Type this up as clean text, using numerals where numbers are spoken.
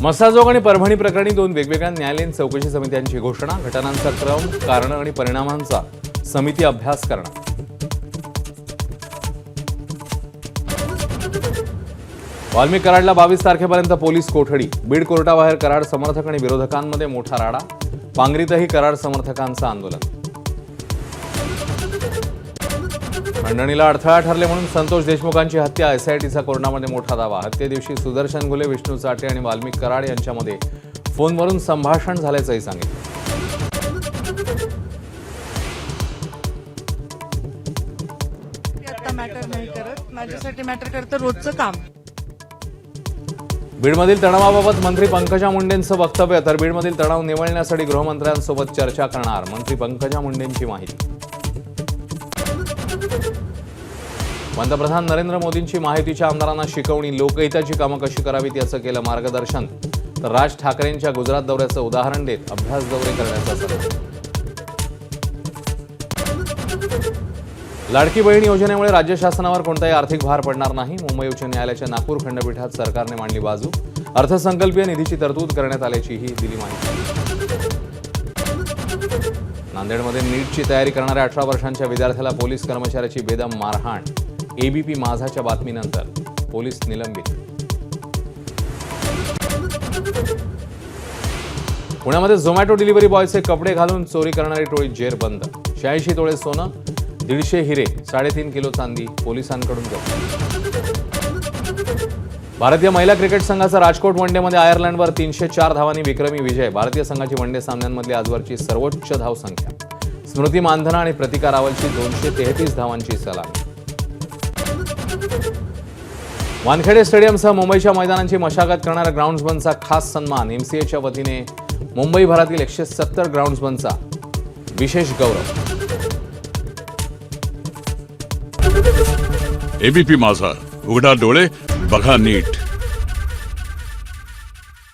मसाजोग आणि परभणी प्रकरणी दोन वेगवेगळ्या न्यायालयीन चौकशी समित्यांची घोषणा, घटनांचा क्रम, कारण आणि परिणामांचा समिती अभ्यास करणार. वाल्मिक कराडला 22 तारखेपर्यंत पोलीस कोठडी. बीड कोर्टाबाहेर कराड समर्थक आणि विरोधकांमध्ये मोठा राडा. पांगरीतही कराड समर्थकांचं आंदोलन. खंडणीला अडथळा ठरले म्हणून संतोष देशमुखांची हत्या. एसआयटीचा कोर्टामध्ये मोठा दावा. हत्येदिवशी सुदर्शन घुले, विष्णू चाटे आणि वाल्मिक कराड यांच्यामध्ये फोनवरून संभाषण झाल्याचंही सांगितलं. आता मॅटर नाही करत, माझ्यासाठी मॅटर करतं रोजचं काम. बीडमधील तणावाबाबत मंत्री पंकजा मुंडेंचं वक्तव्य. तर बीडमधील तणाव निवळण्यासाठी गृहमंत्र्यांसोबत चर्चा करणार. मंत्री पंकजा मुंडेंची माहिती. पंतप्रधान नरेंद्र मोदींची माहितीच्या आमदारांना शिकवणी. लोकहिताची कामं कशी करावीत याचं केलं मार्गदर्शन. तर राज ठाकरेंच्या गुजरात दौऱ्याचं उदाहरण देत अभ्यास दौरे करण्याचा सल्ला. लाडकी बहीण योजनेमुळे राज्य शासनावर कोणताही आर्थिक भार पडणार नाही. मुंबई उच्च न्यायालयाच्या नागपूर खंडपीठात सरकारने मांडली बाजू. अर्थसंकल्पीय निधीची तरतूद करण्यात आल्याचीही दिली माहिती. नांदेडमध्ये नीटची तयारी करणाऱ्या 18 वर्षांच्या विद्यार्थ्याला पोलीस कर्मचाऱ्याची बेदम मारहाण. एबीपी माझाच्या बातमीनंतर पोलीस निलंबित. पुण्यामध्ये झोमॅटो डिलिव्हरी बॉयचे कपडे घालून चोरी करणारी टोळी जेरबंद. 86 तोळे सोनं, 150 हिरे, 3.5 किलो चांदी पोलिसांकडून जप्त. भारतीय महिला क्रिकेट संघाचा राजकोट वनडेमध्ये आयर्लंडवर 304 धावांनी विक्रमी विजय. भारतीय संघाची वनडे सामन्यांमधली आजवरची सर्वोच्च धावसंख्या. स्मृती मानधना आणि प्रतिका रावलची 233 धावांची सलामी. वानखेडे स्टेडियमसह मुंबईच्या मैदानांची मशागत करणाऱ्या ग्राउंड्समनचा खास सन्मान. एमसीएच्या वतीने मुंबईभरातील 170 ग्राउंड्समनचा विशेष गौरव. एबीपी माझा, उघडा डोळे बघा नीट.